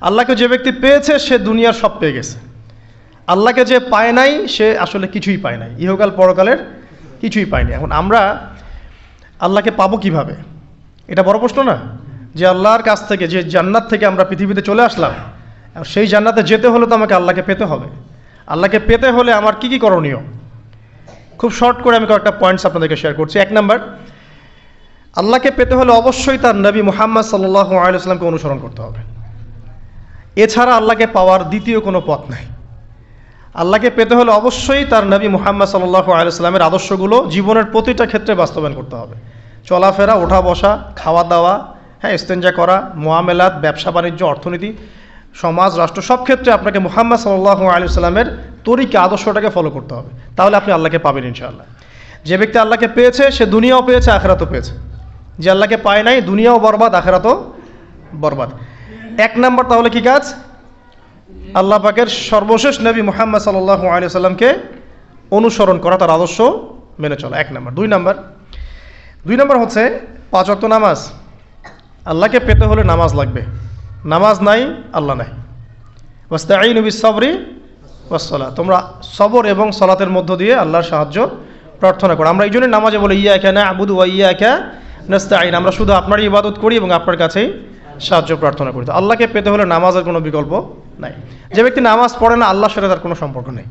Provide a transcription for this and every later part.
আল্লাহকে যে ব্যক্তি পেয়েছে সে দুনিয়ার সব পেয়ে গেছে। আল্লাহকে যে পায় নাই সে আসলে কিছুই পায় নাই, ইহকাল পরকালের কিছুই পায়নি। এখন আমরা আল্লাহকে পাবো কিভাবে, এটা বড় প্রশ্ন না? যে আল্লাহর কাছ থেকে, যে জান্নাত থেকে আমরা পৃথিবীতে চলে আসলাম, সেই জান্নাতে যেতে হলে তো আমাকে আল্লাহকে পেতে হবে। আল্লাহকে পেতে হলে আমার কি কি করণীয়, খুব শর্ট করে আমি কয়েকটা পয়েন্টস আপনাদেরকে শেয়ার করছি। 1 নাম্বার, আল্লাহকে পেতে হলে অবশ্যই তার নবী মুহাম্মদ সাল্লাল্লাহু আলাইহি ওয়াসাল্লামকে অনুসরণ করতে হবে। এছাড়া আল্লাহকে পাওয়ার দ্বিতীয় কোনো পথ নাই। আল্লাহকে পেতে হলে অবশ্যই তার নবী মুহাম্মদ সাল্লাল্লাহু আলাইহি ওয়াসাল্লামের আদর্শগুলো জীবনের প্রতিটা ক্ষেত্রে বাস্তবায়ন করতে হবে। চলাফেরা, ওঠা বসা, খাওয়া দাওয়া, ইস্তেঞ্জা করা, মুআমালাত, ব্যবসা বাণিজ্য, অর্থনীতি, সমাজ, রাষ্ট্র, সব ক্ষেত্রে আপনাকে মুহাম্মদ সাল্লাল্লাহু আলাইহি ওয়াসাল্লামের তরিকা, আদর্শটাকে ফলো করতে হবে। তাহলে আপনি আল্লাহকে পাবেন ইনশাআল্লাহ। যে ব্যক্তি আল্লাহকে পেয়েছে সে দুনিয়াও পেয়েছে, আখিরাতও পেয়েছে। যে আল্লাহকে পায় নাই, দুনিয়াও বরবাদ, আখিরাতও বরবাদ। 1 নাম্বার তাহলে কি কাজ? আল্লাহ পাকের সর্বশেষ নবী মুহাম্মদ সাল্লাল্লাহু আলাইহি ওয়াসাল্লামকে অনুসরণ করা, তার আদর্শ মেনে চলা, 1 নাম্বার। 2 নাম্বার হচ্ছে 5 ওয়াক্ত নামাজ। আল্লাহকে পেতে হলে নামাজ লাগবে। নামাজ নাই, আল্লাহ নাই। ওয়াস্তাঈনু বিস-সাবরি ওয়াস-সালাহ, তোমরা সবর এবং সালাতের মধ্য দিয়ে আল্লাহর সাহায্য প্রার্থনা করো। আমরা এই জন্য নামাজে বলি ইয়াকা না'বুদু ওয়া ইয়াকা নাস্তাঈন, আমরা শুধু আপনারই ইবাদত করি এবং আপনার কাছেই সাহায্য প্রার্থনা করি। তো আল্লাহকে পেতে হলে নামাজের কোনো বিকল্প নাই। যে ব্যক্তি নামাজ পড়ে না, আল্লাহর সাথে তার কোনো সম্পর্ক নেই,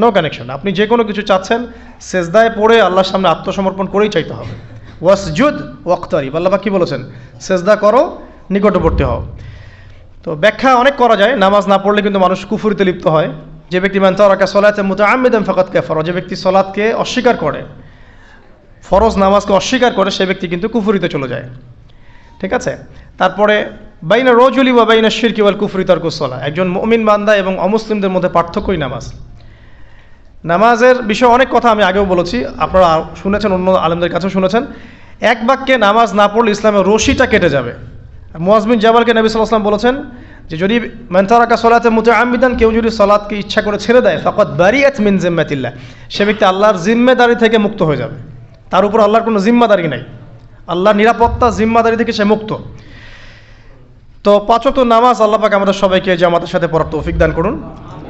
নো কানেকশন। আপনি যে কোনো কিছু চাচ্ছেন, সেজদায় পড়ে আল্লাহর সামনে আত্মসমর্পণ করেই চাইতে হবে। ওয়াসজুদ ওয়াক্তারিব, আল্লাহ পাক কি বলেছেন? সেজদা করো, নিকটবর্তী হও। তো ব্যাখ্যা অনেক করা যায়। নামাজ না পড়লে কিন্তু মানুষ কুফরিতে লিপ্ত হয়। যে ব্যক্তি মান তারাকা সালাতা মুতাআম্মিদান ফাকাদ কাফারা, যে ব্যক্তি সালাতকে অস্বীকার করে, ফরজ নামাজকে অস্বীকার করে, সে ব্যক্তি কিন্তু কুফরিতে চলে যায়। ঠিক আছে? তারপরে বাইনা রাজুলি ওয়া বাইনা শিরকি ওয়াল কুফরি তারকুস সালাহ, একজন মুমিন বান্দা এবং অমুসলিমদের মধ্যে পার্থক্যই নামাজ। নামাজের বিষয়ে অনেক কথা আমি আগেও বলেছি, আপনারা শুনেছেন, অন্য আলেমদের কাছেও শুনেছেন। এক বাক্যে নামাজ না পড়লে ইসলামের রশিটা কেটে যাবে। মুআয বিন জাবালকে নবী সাল্লাল্লাহু আলাইহি ওয়াসাল্লাম বলেছেন যে যদি মান তারাকা সালাতা মুতাআম্মিদান, কেউ যদি সালাতকে ইচ্ছা করে ছেড়ে দেয়, ফাকাদ বারিআত মিন জিম্মাতিল্লাহ, সে ব্যক্তি আল্লাহর জিম্মেদারি থেকে মুক্ত হয়ে যাবে। তার উপর আল্লাহর কোনো জিম্মাদারি নাই, আল্লাহর নিরাপত্তা, জিম্মাদারি থেকে সে মুক্ত। তো 5 ওয়াক্ত নামাজ আল্লাহ পাক আমাদের সবাইকে জামাতের সাথে পড়ার তৌফিক দান করুন।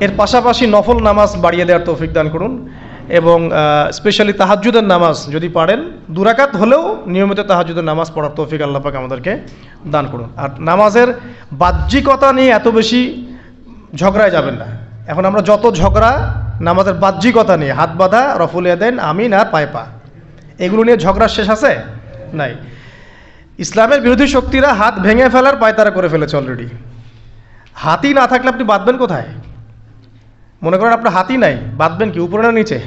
এর পাশাপাশি নফল নামাজ বাড়িয়ে দেওয়ার তৌফিক দান করুন, এবং স্পেশালি তাহাজ্জুদের নামাজ যদি পারেন 2 রাকাত হলেও নিয়মিত তাহাজ্জুদের নামাজ পড়ার তৌফিক আল্লাহ পাক আমাদেরকে দান করুন। আর নামাজের বাহ্যিকতা নিয়ে এত বেশি ঝগড়ায় যাবেন না। এখন আমরা যত ঝগড়া নামাজের বাহ্যিকতা নিয়ে, হাত বাঁধা, রফুল ইয়াদাইন, আমিন আর পায়ে পা, এগুলো নিয়ে ঝগড়ার শেষ আছে? নাই। ইসলামের বিরোধী শক্তিরা হাত ভেঙে ফেলার পায়তারা করে ফেলেছে অলরেডি। হাতই না থাকলে আপনি বাঁধবেন কোথায়? মনে করেন আপনার হাতই নাই, বাঁধবেন কি উপরে না নিচে?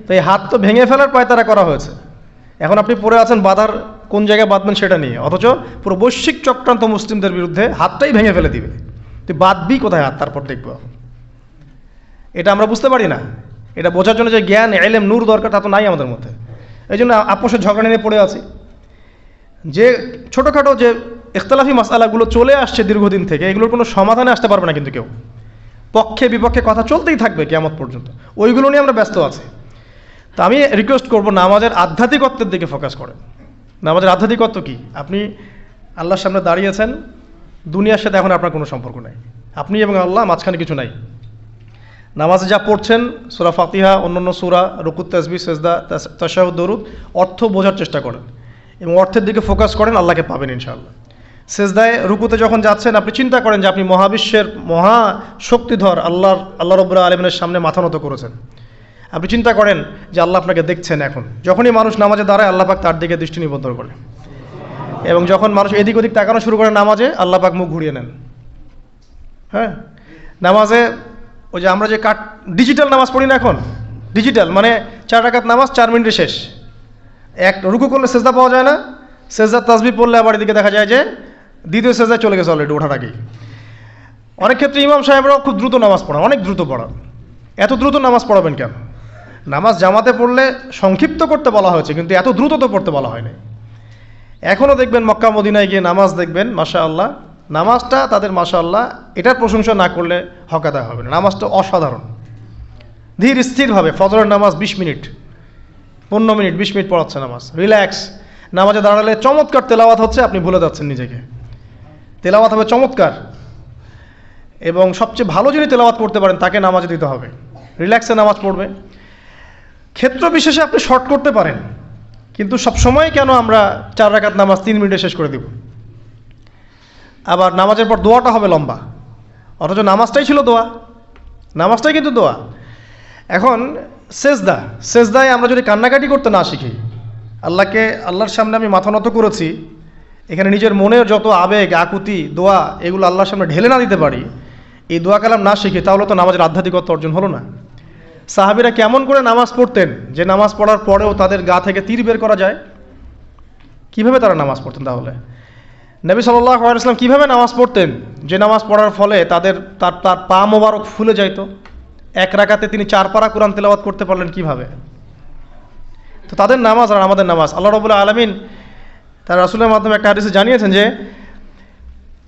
তো এই হাত তো ভেঙে ফেলার পায়তারা করা হয়েছে। এখন আপনি পড়ে আছেন বাঁধার কোন জায়গায় বাঁধবেন সেটা নিয়ে, অথচ পুরো বৈশ্বিক চক্রান্ত মুসলিমদের বিরুদ্ধে হাতটাই ভেঙে ফেলে দিবে। তুই বাঁধবি কোথায় হাত? তারপর দেখবো। এটা আমরা বুঝতে পারি না। এটা বোঝার জন্য যে জ্ঞান, ইলম, নূর দরকার, তা তো নাই আমাদের মধ্যে। এই জন্য আপোষের ঝগড়া নিয়ে পড়ে আছি। যে ছোটোখাটো যে ইখতিলাফি মাসআলাগুলো চলে আসছে দীর্ঘদিন থেকে, এগুলোর কোনো সমাধানে আসতে পারবে না কিন্তু কেউ। পক্ষে বিপক্ষে কথা চলতেই থাকবে কিয়ামত পর্যন্ত, ওইগুলো নিয়ে আমরা ব্যস্ত আছি। তো আমি রিকোয়েস্ট করব, নামাজের আধ্যাত্মিকত্বের দিকে ফোকাস করেন। নামাজের আধ্যাত্মিকত্ব কি? আপনি আল্লাহর সামনে দাঁড়িয়েছেন, দুনিয়ার সাথে এখন আপনার কোনো সম্পর্ক নাই, আপনি এবং আল্লাহ, মাঝখানে কিছু নাই। নামাজে যা পড়ছেন, সূরা ফাতিহা, অন্যান্য সূরা, রুকু, তাসবিহ, সিজদা, তাশাহুদ, দরুদ, অর্থ বোঝার চেষ্টা করেন এবং অর্থের দিকে ফোকাস করেন, আল্লাহকে পাবেন ইনশাআল্লাহ। সেজদায় রুকুতে যখন যাচ্ছেন, আপনি চিন্তা করেন যে আপনি মহাবিশ্বের মহা শক্তিধর আল্লাহ রাব্বুল আলামিনের সামনে মাথা নত করেছেন। আপনি চিন্তা করেন যে আল্লাহ আপনাকে দেখছেন। এখন যখনই মানুষ নামাজে দাঁড়ায়, আল্লাহ পাক তার দিকে দৃষ্টি নিবদ্ধ করে, এবং যখন মানুষ এদিক ওদিক তাকানো শুরু করে নামাজে, আল্লাহ পাক মুখ ঘুরিয়ে নেন। হ্যাঁ, নামাজে ওই যে আমরা যে ডিজিটাল নামাজ পড়ি না, এখন ডিজিটাল মানে 4 রাকাত নামাজ 4 মিনিটে শেষ। এক রুকু করলে সেজদা পাওয়া যায় না, সেজদার তাসবিহ পড়লে আবার এদিকে দেখা যায় যে দ্বিতীয় সেজদায় চলে গেছে অলরেডি ওঠার আগেই। অনেক ক্ষেত্রে ইমাম সাহেবরাও খুব দ্রুত নামাজ পড়ান, অনেক দ্রুত পড়ান। এত দ্রুত নামাজ পড়াবেন কেন? নামাজ জামাতে পড়লে সংক্ষিপ্ত করতে বলা হয়েছে, কিন্তু এত দ্রুত তো পড়তে বলা হয়নি। এখনও দেখবেন মক্কা মদিনায় গিয়ে নামাজ দেখবেন, মাশাআল্লাহ, নামাজটা তাদের মাশাআল্লাহ, এটার প্রশংসা না করলে হক আদায় হবে না। নামাজটা অসাধারণ, ধীর স্থিরভাবে। ফজরের নামাজ 20 মিনিট, 15 মিনিট, 20 মিনিট পড়াচ্ছে নামাজ, রিল্যাক্স। নামাজে দাঁড়ালে চমৎকার তেলাওয়াত হচ্ছে, আপনি ভুলে যাচ্ছেন নিজেকে। তেলাওয়াত হবে চমৎকার, এবং সবচেয়ে ভালো যিনি তেলাওয়াত করতে পারেন তাকে নামাজ দিতে হবে, রিল্যাক্সে নামাজ পড়বে। ক্ষেত্র বিশেষে আপনি শর্ট করতে পারেন, কিন্তু সবসময় কেন আমরা 4 রাকাত নামাজ 3 মিনিটে শেষ করে দেব? আবার নামাজের পর দোয়াটা হবে লম্বা, অথচ নামাজটাই ছিল দোয়া, নামাজটাই কিন্তু দোয়া। এখন সেজদায় আমরা যদি কান্নাকাটি করতে না শিখি, আল্লাহর সামনে আমি মাথা নত করেছি, এখানে নিজের মনের যত আবেগ আকুতি দোয়া এগুলো আল্লাহর সামনে ঢেলে না দিতে পারি, এই দোয়া কালাম না শিখি, তাহলে তো নামাজের আধ্যাত্মিকতা অর্জন হলো না। সাহাবীরা কেমন করে নামাজ পড়তেন যে নামাজ পড়ার পরেও তাদের গা থেকে তীর বের করা যায়? কিভাবে তারা নামাজ পড়তেন? তাহলে নবী সাল্লাল্লাহু আলাইহি ওয়াসাল্লাম কীভাবে নামাজ পড়তেন যে নামাজ পড়ার ফলে তার পা মোবারক ফুলে যাইত? 1 রাকাতে তিনি 4 পারা কোরআন তেলাওয়াত করতে পারলেন কিভাবে? তো তাদের নামাজ আর আমাদের নামাজ, আল্লাহ রাব্বুল আলামিন তার রাসূলের মাধ্যমে একটা হাদিসে জানিয়েছেন যে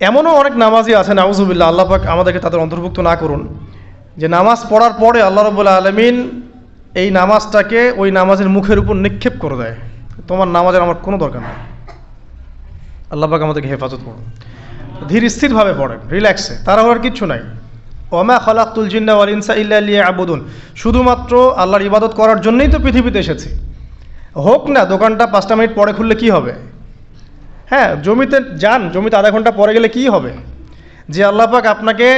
এমনও অনেক নামাজি আছেন, আউযুবিল্লাহ, আল্লাহ পাক আমাদেরকে তাদের অন্তর্ভুক্ত না করুন, যে নামাজ পড়ার পরে আল্লাহ রাব্বুল আলামিন এই নামাজটাকে ওই নামাজের মুখের উপর নিক্ষেপ করে দেয়, তোমার নামাজের আমার কোনো দরকার নেই। আল্লাহ পাক আমাদেরকে হেফাজত করুন। ধীর স্থিরভাবে পড়েন, রিল্যাক্সে, তাড়াহুড়োর কিচ্ছু নাই। ওমা খালাকতুল জিন্না ওয়াল ইনসা ইল্লা লিয়াবুদুন, শুধুমাত্র আল্লাহর ইবাদত করার জন্যই তো পৃথিবীতে এসেছি। হোক না দোকানটা 5টা মিনিট পরে খুললে কি হবে? হ্যাঁ, জমিতে যান, জমিতে আধা ঘন্টা পরে গেলে কি হবে? যে আল্লাহ পাক আপনাকে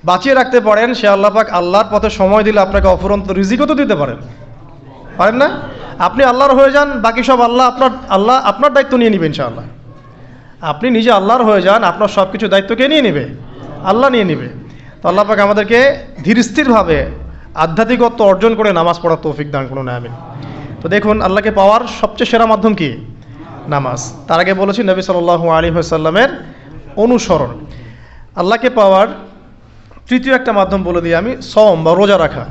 বাঁচিয়ে রাখতে পারেন, সে আল্লাহ পাক আল্লাহর পথে সময় দিলে আপনাকে অফুরন্ত রিজিকও তো দিতে পারেন না? আপনি আল্লাহর হয়ে যান, বাকি সব আল্লাহ আপনার দায়িত্ব নিয়ে নেবেন ইনশাআল্লাহ। আপনি নিজে আল্লাহর হয়ে যান, আপনার সব কিছু দায়িত্ব কে নিয়ে নেবে? আল্লাহ নিয়ে নেবে। তো আল্লাহ পাক আমাদেরকে ধীর স্থিরভাবে আধ্যাত্মিকত্ব অর্জন করে নামাজ পড়ার তৌফিক দান করুন, আমিন। তো দেখুন, আল্লাহকে পাওয়ার সবচেয়ে সেরা মাধ্যম কি? নামাজ। তার আগে বলেছি নবী সাল্লাল্লাহু আলাইহি ওয়াসাল্লামের অনুসরণ। আল্লাহকে পাওয়ার তৃতীয় একটা মাধ্যম বলে দিই আমি, সওম বা রোজা রাখা।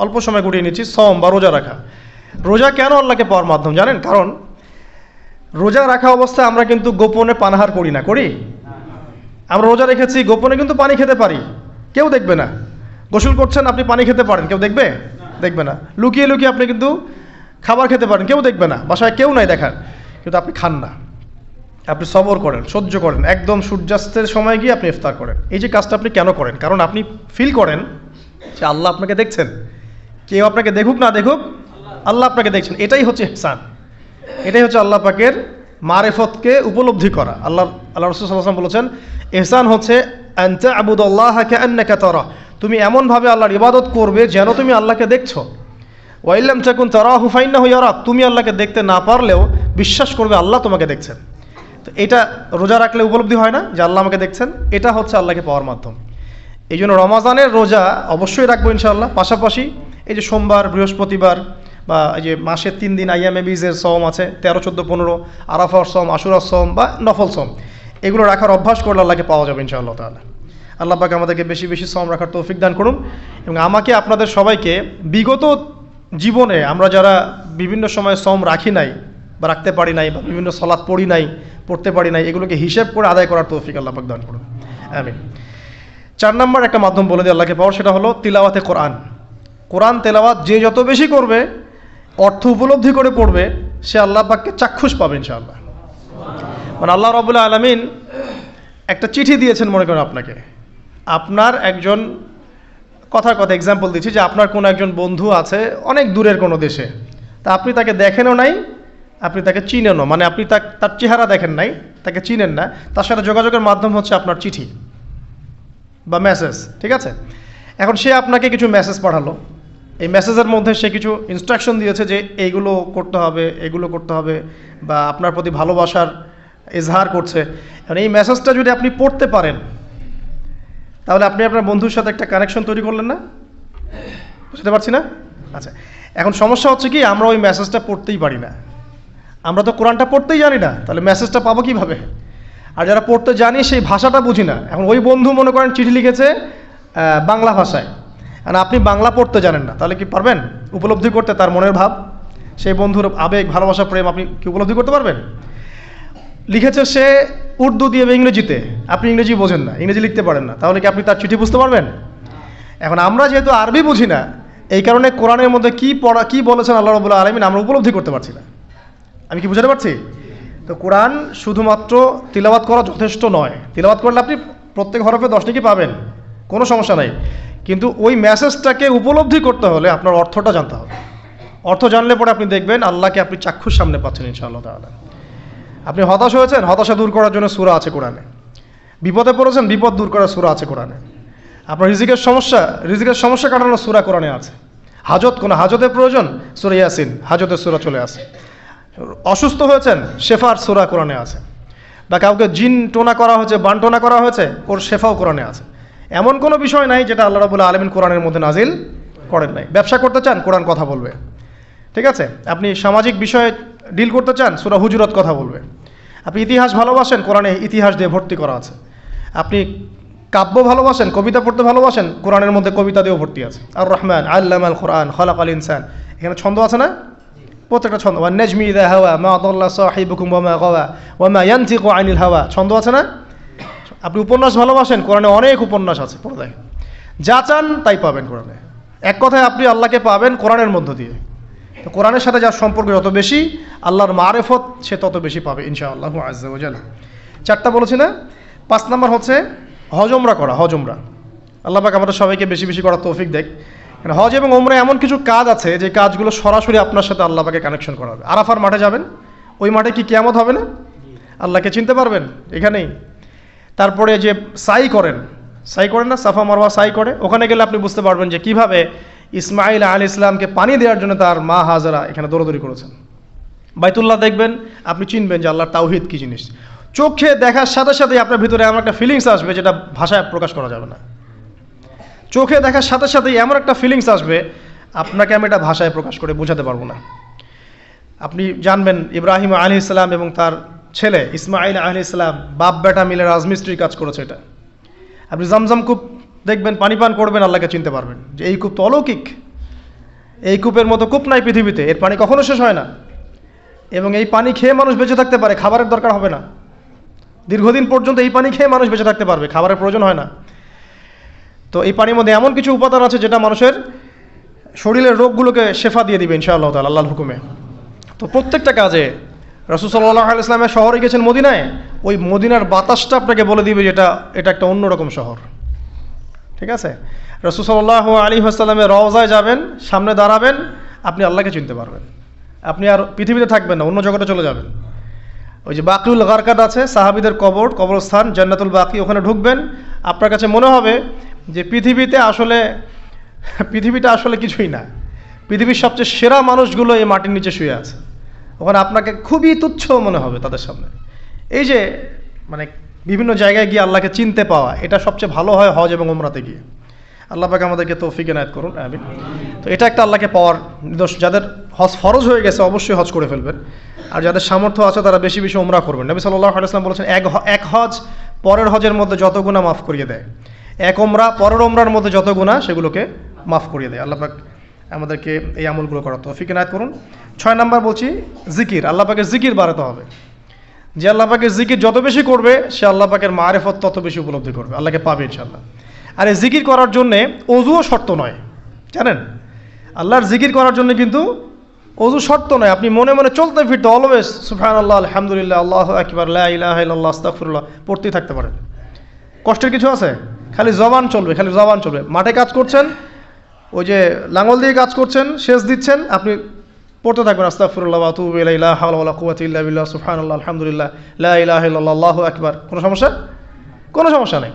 অল্প সময় গুটিয়ে নিচ্ছি, সওম বা রোজা রাখা। রোজা কেন আল্লাহকে পাওয়ার মাধ্যম জানেন? কারণ রোজা রাখা অবস্থায় আমরা কিন্তু গোপনে পানাহার করি না, করি? আমরা রোজা রেখেছি, গোপনে কিন্তু পানি খেতে পারি, কেউ দেখবে না। গোসল করছেন, আপনি পানি খেতে পারেন, কেউ দেখবে? দেখবে না। লুকিয়ে লুকিয়ে আপনি কিন্তু খাবার খেতে পারেন, কেউ দেখবে না, বাসায় কেউ নাই দেখার, কিন্তু আপনি খান না। আপনি সবর করেন, সহ্য করেন, একদম সূর্যাস্তের সময় গিয়ে আপনি ইফতার করেন। এই যে কাজটা আপনি কেন করেন? কারণ আপনি ফিল করেন যে আল্লাহ আপনাকে দেখছেন। কেউ আপনাকে দেখুক না দেখুক, আল্লাহ আপনাকে দেখছেন। এটাই হচ্ছে ইহসান, এটাই হচ্ছে আল্লাহ পাকের মারিফতকে উপলব্ধি করা। আল্লাহ রাসূল সাল্লাল্লাহু আলাইহি ওয়াসাল্লাম বলেছেন, ইহসান হচ্ছে আনতা আবুদাল্লাহা কাআন্নাকা তারা, তুমি এমনভাবে আল্লাহর ইবাদত করবে যেন তুমি আল্লাহকে দেখছো। ওয়া ইল্লাম তাকুন তারাহু ফাইন্নাহু ইয়ারাক, তুমি আল্লাহকে দেখতে না পারলেও বিশ্বাস করবে আল্লাহ তোমাকে দেখছেন। তো এটা রোজা রাখলে উপলব্ধি হয় না যে আল্লাহ আমাকে দেখছেন? এটা হচ্ছে আল্লাহকে পাওয়ার মাধ্যম। এই জন্য রমাজানের রোজা অবশ্যই রাখবো ইনশাআল্লাহ। পাশাপাশি এই যে সোমবার, বৃহস্পতিবার বা এই যে মাসের 3 দিন আইয়ামে বীজের সওম আছে, 13, 14, 15, আরাফার সওম, আশুরার সওম বা নফল সওম, এগুলো রাখার অভ্যাস করলে আল্লাহকে পাওয়া যাবে ইনশাআল্লাহ তাআলা। আল্লাহ পাক আমাদেরকে বেশি বেশি সওম রাখার তৌফিক দান করুন, এবং আমাকে আপনাদের সবাইকে বিগত জীবনে আমরা যারা বিভিন্ন সময় সওম রাখি নাই বা রাখতে পারি নাই, বা বিভিন্ন সালাত পড়ি নাই, পড়তে পারি নাই, এগুলোকে হিসেব করে আদায় করার তৌফিক আল্লাহ পাক দান করুন, আমিন। 4 নম্বর একটা মাধ্যম বলে দিই আল্লাহকে পাওয়ার, সেটা হলো তিলাওয়াতে কোরআন। কোরআন তেলাওয়াত যে যত বেশি করবে, অর্থ উপলব্ধি করে পড়বে, সে আল্লাহ পাককে চাক্ষুষ পাবে ইনশাআল্লাহ। মানে আল্লাহ রাব্বুল আলামিন একটা চিঠি দিয়েছেন, মনে করেন আপনাকে, আপনার একজন কথার কথা এক্সাম্পল দিচ্ছি, যে আপনার কোনো একজন বন্ধু আছে অনেক দূরের কোনো দেশে, তা আপনি তাকে দেখেনও নাই, আপনি তাকে চিনেনও, মানে আপনি তার চেহারা দেখেন নাই, তাকে চিনেন না, তার সাথে যোগাযোগের মাধ্যম হচ্ছে আপনার চিঠি বা মেসেজ, ঠিক আছে? এখন সে আপনাকে কিছু মেসেজ পাঠালো, এই মেসেজের মধ্যে সে কিছু ইনস্ট্রাকশন দিয়েছে যে এইগুলো করতে হবে, এগুলো করতে হবে, বা আপনার প্রতি ভালোবাসার ইজহার করছে। এখন এই মেসেজটা যদি আপনি পড়তে পারেন, তাহলে আপনি আপনার বন্ধুর সাথে একটা কানেকশন তৈরি করলেন না? বুঝতে পারছি না? আচ্ছা, এখন সমস্যা হচ্ছে কি, আমরা ওই মেসেজটা পড়তেই পারি না, আমরা তো কোরআনটা পড়তেই জানি না, তাহলে মেসেজটা পাবো কীভাবে? আর যারা পড়তে জানি সেই ভাষাটা বুঝি না। এখন ওই বন্ধু মনে করেন চিঠি লিখেছে বাংলা ভাষায়, আর আপনি বাংলা পড়তে জানেন না, তাহলে কি পারবেন উপলব্ধি করতে তার মনের ভাব, সেই বন্ধুর আবেগ, ভালোবাসা, প্রেম আপনি কি উপলব্ধি করতে পারবেন? লিখেছে সে উর্দু দিয়ে বা ইংরেজিতে, আপনি ইংরেজি বোঝেন না, ইংরেজি লিখতে পারেন না, তাহলে কি আপনি তার চিঠি বুঝতে পারবেন? এখন আমরা যেহেতু আরবি বুঝি না, এই কারণে কোরআনের মধ্যে কি বলেছেন আল্লাহ রাব্বুল আলামিন আমরা উপলব্ধি করতে পারছি না। আমি কি বুঝাতে পারছি? তো কোরআন শুধুমাত্র তিলাওয়াত করা যথেষ্ট নয়। তিলাওয়াত করলে আপনি প্রত্যেক হরফে 10 নেকি পাবেন, কোনো সমস্যা নাই, কিন্তু ওই মেসেজটাকে উপলব্ধি করতে হলে আপনার অর্থটা জানতে হবে। অর্থ জানলে পরে আপনি দেখবেন আল্লাহকে আপনি চাক্ষুষ সামনে পাচ্ছেন ইনশাআল্লাহ তাআলা। আপনি হতাশ হয়েছেন, হতাশা দূর করার জন্য সূরা আছে কোরআনে। বিপদে পড়েছেন, বিপদ দূর করার সূরা আছে কোরআনে। আপনার রিজিকের সমস্যা কাটানোর সূরা কোরআনে আছে। কোনো হাজতের প্রয়োজন, সূরা ইয়াসিন, হাজতের সূরা চলে আসে। অসুস্থ হয়েছেন, শেফার সূরা কোরআনে আছে। বা কাউকে জিন টোনা করা হয়েছে, বান টোনা করা হয়েছে, ওর শেফাও কোরআনে আছে। এমন কোনো বিষয় নাই যেটা আল্লাহ রাব্বুল আলামিন কোরআনের মধ্যে নাজিল করেন নাই। ব্যবসা করতে চান, কোরআন কথা বলবে, ঠিক আছে? আপনি সামাজিক বিষয়ে ডিল করতে চান, সূরা হুজুরাত কথা বলবে। আপনি ইতিহাস ভালোবাসেন, কোরআনে ইতিহাস দিয়ে ভর্তি করা আছে। আপনি কাব্য ভালোবাসেন, কবিতা পড়তে ভালোবাসেন, কোরআনের মধ্যে কবিতা দিয়েও ভর্তি আছে। আর রহমান আল্লামাল কোরআন খালাকাল ইনসান, এখানে ছন্দ আছে না? প্রত্যেকটা ছন্দ। ওয়ান নাজমি ইযা হাওয়া মা দাল্লা সাহিবুকুম ওয়া মা গাওয়া ওয়া মা ইয়ানতিকু আনিল হাওয়া, ছন্দ আছে না? আপনি উপন্যাস ভালোবাসেন, কোরআনে অনেক উপন্যাস আছে, পড়ে দেখেন। যা চান তাই পাবেন কোরআনে। এক কথায় আপনি আল্লাহকে পাবেন কোরআনের মধ্য দিয়ে। তো কোরআনের সাথে যার সম্পর্ক যত বেশি, আল্লাহর মারেফত সে তত বেশি পাবে ইনশাআল্লাহু আজ্জা ওয়া জাল। 4টা বলেছি না? 5 নাম্বার হচ্ছে হজ ওমরা করা। হজ ওমরা আল্লাহ পাক আমাদের সবাইকে বেশি বেশি করার তৌফিক দেয়। কারণ হজ এবং ওমরা এমন কিছু কাজ আছে যে কাজগুলো সরাসরি আপনার সাথে আল্লাহ পাকে কানেকশন করা হবে। আরাফার মাঠে যাবেন, ওই মাঠে কি কিয়ামত হবে না? আল্লাহকে চিনতে পারবেন এখানেই। তারপরে যে সাই করেন না, সাফা মারওয়া সাই করে, ওখানে গেলে আপনি বুঝতে পারবেন যে কিভাবে ইসমাইল আলাইহিস সালামকে পানি দেওয়ার জন্য তার মা হাজেরা এখানে দৌড়দৌড়ি করেছেন। বাইতুল্লাহ দেখবেন, আপনি চিনবেন যে আল্লাহর তাওহীদ কি জিনিস। চোখে দেখার সাথে সাথেই আপনার ভিতরে এমন একটা ফিলিংস আসবে যেটা ভাষায় প্রকাশ করা যাবে না। চোখে দেখার সাথে সাথেই এমন একটা ফিলিংস আসবে, আপনাকে আমি এটা ভাষায় প্রকাশ করে বোঝাতে পারবো না। আপনি জানবেন ইব্রাহিম আলাইহিস সালাম এবং তার ছেলে ইসমাইল আলাইহিস সালাম বাপ বেটা মিলে রাজমিস্ত্রির কাজ করেছে। এটা আপনি জামজাম কূপ দেখবেন, পানি পান করবেন, আল্লাহকে চিনতে পারবেন যে এই কূপ তো অলৌকিক। এই কূপের মতো কূপ নাই পৃথিবীতে, এর পানি কখনো শেষ হয় না, এবং এই পানি খেয়ে মানুষ বেঁচে থাকতে পারে, খাবারের দরকার হবে না। দীর্ঘদিন পর্যন্ত এই পানি খেয়ে মানুষ বেঁচে থাকতে পারবে, খাবারের প্রয়োজন হয় না। তো এই পানির মধ্যে এমন কিছু উপাদান আছে যেটা মানুষের শরীরের রোগগুলোকে শেফা দিয়ে দিবে ইনশাআল্লাহ তাআলা আল্লাহর হুকুমে। তো প্রত্যেকটা কাজে রাসূল সাল্লাল্লাহু আলাইহি ওয়াসাল্লামের শহরে গেছেন মদিনায়, ওই মদিনার বাতাসটা আপনাকে বলে দিবে যেটা এটা একটা অন্যরকম শহর, ঠিক আছে? রাসূল সাল্লাল্লাহু আলাইহি ওয়াসাল্লামের রওজায় যাবেন, সামনে দাঁড়াবেন, আপনি আল্লাহকে চিনতে পারবেন। আপনি আর পৃথিবীতে থাকবেন না, অন্য জগতে চলে যাবেন। ওই যে বাকিউল গারকাদ আছে, সাহাবীদের কবরস্থান জান্নাতুল বাকি, ওখানে ঢুকবেন, আপনার কাছে মনে হবে যে পৃথিবীটা আসলে কিছুই না। পৃথিবীর সবচেয়ে সেরা মানুষগুলো এই মাটির নিচে শুয়ে আছে, ওখানে আপনাকে খুবই তুচ্ছ মনে হবে তাদের সামনে। এই যে মানে বিভিন্ন জায়গায় গিয়ে আল্লাহকে চিনতে পাওয়া, এটা সবচেয়ে ভালো হয় হজ এবং উমরাতে গিয়ে। আল্লাহ পাক আমাদেরকে তৌফিক এনায়েত করুন, আমিন। তো এটা একটা আল্লাহকে পাওয়ার নিদর্শন। যাদের হজ ফরজ হয়ে গেছে অবশ্যই হজ করে ফেলবেন, আর যাদের সামর্থ্য আছে তারা বেশি বেশি উমরা করবেন। নবী সাল্লাল্লাহু আলাইহি ওয়াসাল্লাম বলেছেন, এক হজ পরের হজের মধ্যে যত গুনাহ মাফ করিয়ে দেয়, এক উমরা পরের উমরার মধ্যে যত গুনাহ সেগুলোকে মাফ করিয়ে দেয়। আল্লাহ পাক আমাদেরকে এই আমলগুলো করার তৌফিক এনায়েত করুন। 6 নাম্বার বলছি জিকির। আল্লাহ পাকের জিকির বাড়াতে হবে। যে আল্লাহ পাকের জিকির যত বেশি করবে, সে আল্লাহ পাকের মারেফত তত বেশি উপলব্ধি করবে, আল্লাহকে পাবে ইনশাআল্লাহ। আর এই জিকির করার জন্যে অজুও শর্ত নয়, জানেন? আল্লাহর জিকির করার জন্য কিন্তু অজু শর্ত নয়। আপনি মনে মনে চলতে ফিরতে অলওয়েজ সুবহানাল্লাহ, আলহামদুলিল্লাহ, আল্লাহু আকবার, লা ইলাহা ইল্লাল্লাহ, আস্তাগফিরুল্লাহ পড়তেই থাকতে পারেন। কষ্টের কিছু আছে? খালি জবান চলবে। মাঠে কাজ করছেন, ওই যে লাঙল দিয়ে কাজ করছেন, সেচ দিচ্ছেন, আপনি পড়তে থাকবেন আস্তাগফিরুল্লাহ ওয়া আতুবু ইলাইহি, লা হাওলা ওয়ালা কুওয়াতা ইল্লা বিল্লাহ, সুবহানাল্লাহ, আলহামদুলিল্লাহ, লা ইলাহা ইল্লাল্লাহ, আল্লাহু আকবার। কোনো সমস্যা নেই।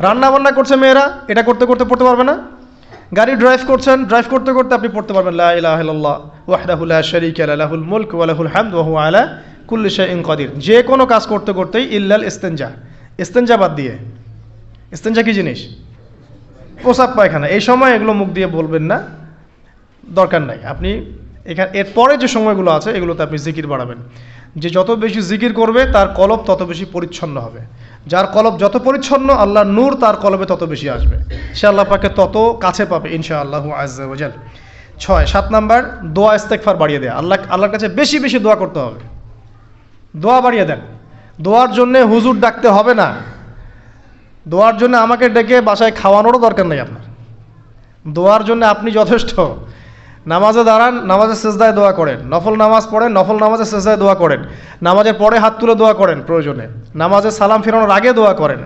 রান্না বান্না করছে মেয়েরা, এটা করতে করতে পড়তে পারবে না? গাড়ি ড্রাইভ করতে করতে আপনি পড়তে পারবেন লা ইলাহা ইল্লাল্লাহ ওয়াহদাহু লা শারীকা লাহু, লাহুল মুলক ওয়া লাহুল হামদ ওয়া হুয়া আলা কুল্লি শাইইন কাদির। যে কোনো কাজ করতে করতেই ইল্লাল ইস্তেনজা বাদ দিয়ে। ইস্তেনজা কি জিনিস? প্রসাব পায়খানা। এই সময় এগুলো মুখ দিয়ে বলবেন না, দরকার নাই। আপনি এখানে এরপরে যে সময়গুলো আছে এগুলোতে আপনি জিকির বাড়াবেন। যে যত বেশি জিকির করবে তার কলব তত বেশি পরিচ্ছন্ন হবে। যার কলব যত পরিচ্ছন্ন, আল্লাহর নূর তার কলবে তত বেশি আসবে, সে আল্লাহ পাকে তত কাছে পাবে ইনশাআল্লাহু আজ্জা ওয়া জাল। 7 নাম্বার দোয়া ইস্তেগফার বাড়িয়ে দেয়া। আল্লাহর কাছে বেশি বেশি দোয়া করতে হবে। দোয়া বাড়িয়ে দেন। দোয়ার জন্য হুজুর ডাকতে হবে না, দোয়ার জন্য আমাকে ডেকে বাসায় খাওয়ানোরও দরকার নেই আপনার। দোয়ার জন্য আপনি যথেষ্ট। নামাজে দাঁড়ান, নামাজের সেজদায় দোয়া করেন, নফল নামাজ পড়েন, নফল নামাজের সেজদায় দোয়া করেন, নামাজের পরে হাত তুলে দোয়া করেন প্রয়োজনে, নামাজে সালাম ফেরানোর আগে দোয়া করেন,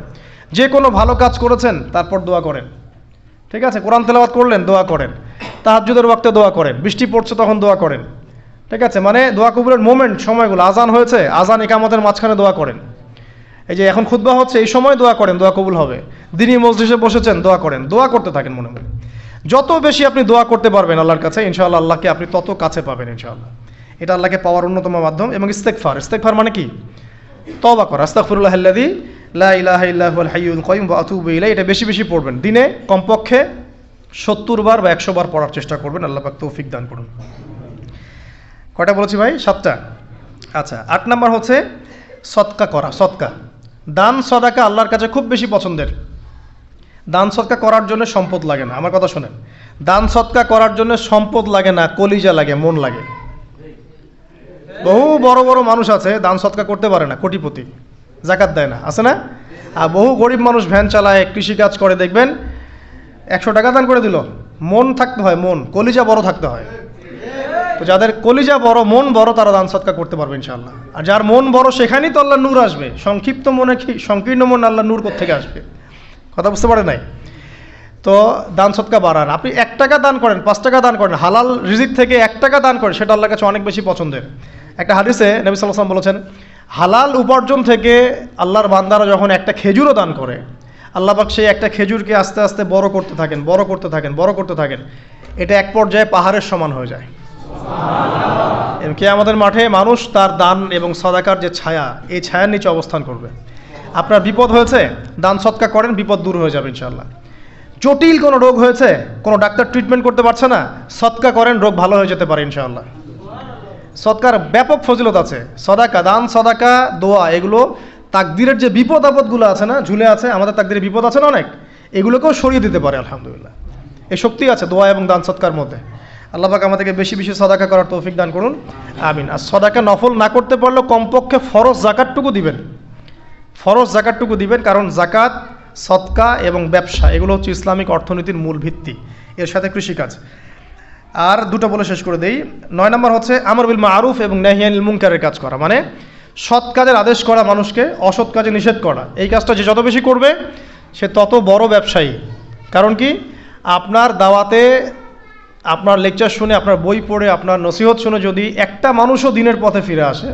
যে কোনো ভালো কাজ করেছেন তারপর দোয়া করেন, ঠিক আছে? কোরআন তেলাওয়াত করলেন, দোয়া করেন, তাহাজ্জুদের ওয়াক্তে দোয়া করেন, বৃষ্টি পড়ছে তখন দোয়া করেন, ঠিক আছে? মানে দোয়া কবুলের মোমেন্ট, সময়গুলো, আজান হয়েছে, আজান ইকামতের মাঝখানে দোয়া করেন, এই যে এখন খুতবা হচ্ছে এই সময় দোয়া করেন, দোয়া কবুল হবে। দিনী মজলিসে বসেছেন, দোয়া করেন, দোয়া করতে থাকেন মনে মনে। যত বেশি আপনি দোয়া করতে পারবেন আল্লাহর কাছে, ইনশাআল্লাহ আল্লাহকে আপনি তত কাছে পাবেন ইনশাআল্লাহ। এটা আল্লাহকে পাওয়ার অন্যতম মাধ্যম। এবং ইস্তেগফার, ইস্তেগফার মানে কি? তওবা করা। আস্তাগফিরুল্লাহাল্লাযী লা ইলাহা ইল্লা হুয়াল হাইয়ুল কাইয়ুম ওয়া আতুবু ইলাইহি। এটা বেশি বেশি পড়বেন, দিনে কমপক্ষে 70 বার বা 100 বার পড়ার চেষ্টা করবেন। আল্লাহ পাক তৌফিক দান করুন। কয়টা বলেছি ভাই? 7টা। আচ্ছা, 8 নাম্বার হচ্ছে সদকা করা। সদকা, দান সদাকা আল্লাহর কাছে খুব বেশি পছন্দের। দান সদকা করার জন্য সম্পদ লাগে না, আমার কথা শোনেন। দান সদকা করার জন্য সম্পদ লাগে না, কলিজা লাগে, মন লাগে। বহু বড় বড় মানুষ আছে দান সদকা করতে পারে না, কোটিপতি, জাকাত দেয় না, আছে না? আর বহু গরিব মানুষ ভ্যান চালায়, কৃষিকাজ করে, দেখবেন 100 টাকা দান করে দিল। মন থাকতে হয়, মন, কলিজা বড় থাকতে হয়। তো যাদের কলিজা বড়, মন বড়, তারা দান সদকা করতে পারবে ইনশাআল্লাহ। আর যার মন বড়, সেখানেই তো আল্লাহ নূর আসবে। সংক্ষিপ্ত মনে কি, সংকীর্ণ মন আল্লাহ নূর কোত্থেকে আসবে? কথা বুঝতে পারে নাই? তো দান সদকা বাড়ান। আপনি 1 টাকা দান করেন, 5 টাকা দান করেন, হালাল রিজিক থেকে 1 টাকা দান করেন, সেটা আল্লাহর কাছে অনেক বেশি পছন্দের। একটা হাদিসে নবী সাল্লাল্লাহু আলাইহি ওয়াসাল্লাম বলেছেন, হালাল উপার্জন থেকে আল্লাহর বান্দারা যখন একটা খেজুরও দান করে, আল্লাহ পাক সেই একটা খেজুরকে আস্তে আস্তে বড় করতে থাকেন, বড় করতে থাকেন, বড় করতে থাকেন। এটা এক পর্যায়ে পাহাড়ের সমান হয়ে যায়। এবং কিয়ামতের মাঠে মানুষ তার দান এবং সদাকার যে ছায়া, এই ছায়ার নিচে অবস্থান করবে। আপনার বিপদ হয়েছে, দান সদকা করেন, বিপদ দূর হয়ে যাবে ইনশাআল্লাহ। জটিল কোনো রোগ হয়েছে, কোনো ডাক্তার ট্রিটমেন্ট করতে পারছে না, সদকা করেন, রোগ ভালো হয়ে যেতে পারে ইনশাআল্লাহ। সদকার ব্যাপক ফজিলত আছে। সদাকা, দান সদাকা, দোয়া, এগুলো তাকদিরের যে বিপদ আপদগুলো আছে না, ঝুলে আছে, আমাদের তাকদিরে বিপদ আছে না অনেক, এগুলোকেও সরিয়ে দিতে পারে আলহামদুলিল্লাহ। এই শক্তি আছে দোয়া এবং দান সদকার মধ্যে। আল্লাহ পাক আমাদেরকে বেশি বেশি সদাকা করার তৌফিক দান করুন, আমিন। আর সদাকা নফল না করতে পারলেও কমপক্ষে ফরজ জাকাতটুকু দিবেন, ফরজ জাকাতটুকু দিবেন। কারণ জাকাত, সদকা এবং ব্যবসা, এগুলো হচ্ছে ইসলামিক অর্থনীতির মূল ভিত্তি, এর সাথে কৃষিকাজ। আর দুটো বলে শেষ করে দেই। 9 নম্বর হচ্ছে আমর বিল মারুফ এবং নাহি আনিল মুনকারের কাজ করা, মানে সৎ কাজের আদেশ করা, মানুষকে অসৎ কাজে নিষেধ করা। এই কাজটা যে যত বেশি করবে সে তত বড় ব্যবসায়ী। কারণ কি, আপনার দাওয়াতে, আপনার লেকচার শুনে, আপনার বই পড়ে, আপনার নসিহত শুনে যদি একটা মানুষও দিনের পথে ফিরে আসে,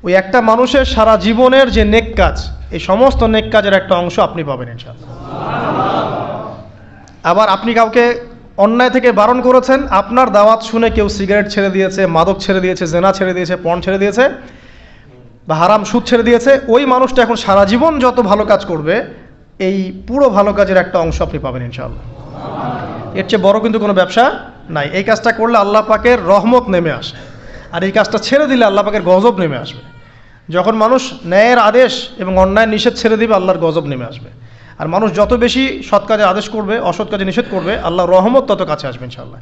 ওই একটা মানুষের সারা জীবনের যে নেক কাজ, এই সমস্ত নেক কাজের একটা অংশ আপনি পাবেন ইনশাআল্লাহ। আবার আপনি কাউকে অন্যায় থেকে বারণ করেছেন, আপনার দাওয়াত শুনে কেউ সিগারেট ছেড়ে দিয়েছে, মাদক ছেড়ে দিয়েছে, জেনা ছেড়ে দিয়েছে, পণ ছেড়ে দিয়েছে, বা হারাম সুদ ছেড়ে দিয়েছে, ওই মানুষটা এখন সারা জীবন যত ভালো কাজ করবে, এই পুরো ভালো কাজের একটা অংশ আপনি পাবেন ইনশাআল্লাহ। এর চেয়ে বড় কিন্তু কোনো ব্যবসা নাই। এই কাজটা করলে আল্লাহ পাকের রহমত নেমে আসে, আর এই কাজটা ছেড়ে দিলে আল্লাহ পাকের গজব নেমে আসবে। যখন মানুষ ন্যায়ের আদেশ এবং অন্যায় নিষেধ ছেড়ে দিবে, আল্লাহর গজব নেমে আসবে। আর মানুষ যত বেশি সৎ কাজে আদেশ করবে, অসৎ কাজে নিষেধ করবে, আল্লাহর রহমত তত কাছে আসবে ইনশাআল্লাহ।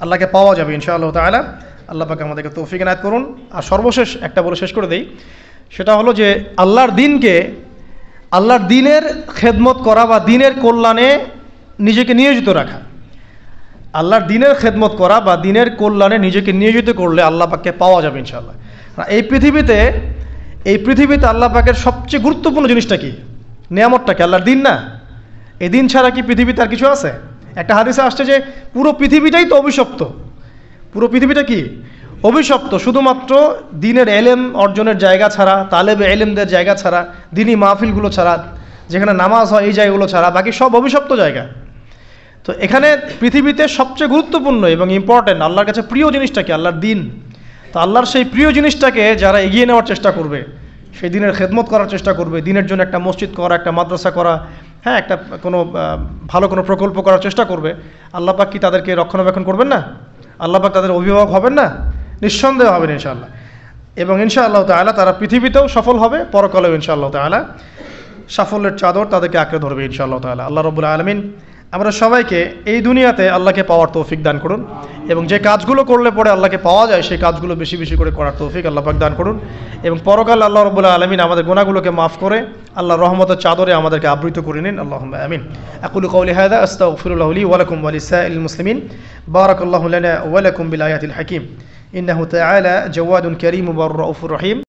আল্লাহকে পাওয়া যাবে ইনশাআল্লাহ তাআলা। আল্লাহ পাক আমাদেরকে তৌফিক এনায়েত করুন। আর সর্বশেষ একটা বলে শেষ করে দেই, সেটা হলো যে আল্লাহর দিনকে, আল্লাহর দিনের খেদমত করা বা দিনের কল্যাণে নিজেকে নিয়োজিত রাখা। আল্লাহর দিনের খেদমত করা বা দিনের কল্যাণে নিজেকে নিয়োজিত করলে আল্লাহ পাককে পাওয়া যাবে ইনশাআল্লাহ। এই পৃথিবীতে আল্লাহ পাকের সবচেয়ে গুরুত্বপূর্ণ জিনিসটা কি, নিয়ামতটা কি? আল্লাহর দিন না? এই দিন ছাড়া কি পৃথিবীতে আর কিছু আছে? একটা হাদিসে আসছে যে পুরো পৃথিবীটাই তো অভিশপ্ত। পুরো পৃথিবীটা কি? অভিশপ্ত। শুধুমাত্র দিনের এলেম অর্জনের জায়গা ছাড়া, তালেবে এলেমদের জায়গা ছাড়া, দিনী মাহফিলগুলো ছাড়া, যেখানে নামাজ হয়, এই জায়গাগুলো ছাড়া বাকি সব অভিশপ্ত জায়গা। তো এখানে পৃথিবীতে সবচেয়ে গুরুত্বপূর্ণ এবং ইম্পর্টেন্ট, আল্লাহর কাছে প্রিয় জিনিসটা কি? আল্লাহর দিন। তো আল্লাহর সেই প্রিয় জিনিসটাকে যারা এগিয়ে নেওয়ার চেষ্টা করবে, সেই দিনের খেদমত করার চেষ্টা করবে, দিনের জন্য একটা মসজিদ করা, একটা মাদ্রাসা করা, হ্যাঁ, একটা কোনো ভালো কোনো প্রকল্প করার চেষ্টা করবে, আল্লাহ পাক কি তাদেরকে রক্ষণাবেক্ষণ করবেন না? আল্লাহ পাক তাদের অভিভাবক হবেন না? নিঃসন্দেহ হবেন ইনশাআল্লাহ। এবং ইনশাআল্লাহ তাআলা তারা পৃথিবীতেও সফল হবে, পরকালেও ইনশাআল্লাহ তাআলা সাফল্যের চাদর তাদেরকে আঁকড়ে ধরবে ইনশাআল্লাহ তাআলা। আল্লাহ রাব্বুল আলামিন আমরা সবাইকে এই দুনিয়াতে আল্লাহকে পাওয়ার তৌফিক দান করুন এবং যে কাজগুলো করলে পরে আল্লাহকে পাওয়া যায় সেই কাজগুলো বেশি বেশি করে করার তৌফিক আল্লাহ পাক দান করুন এবং পরকাল আল্লাহ রাব্বুল আলামিন আমাদের গুনাহগুলোকে মাফ করে আল্লাহর রহমতের চাদরে আমাদেরকে আবৃত করে নিন আল্লাহুম্মা আমিন আকুলু কওলি হাযা আস্তাগফিরুল্লাহ লি ওয়া লাকুম ওয়া লিসাইরিল মুসলিমিন বারাকাল্লাহু লানা ওয়া লাকুম বিল আয়াতিল হাকীম ইন্নাহু তাআলা জাওয়াদুন কারীমুর রাউফুর রহিম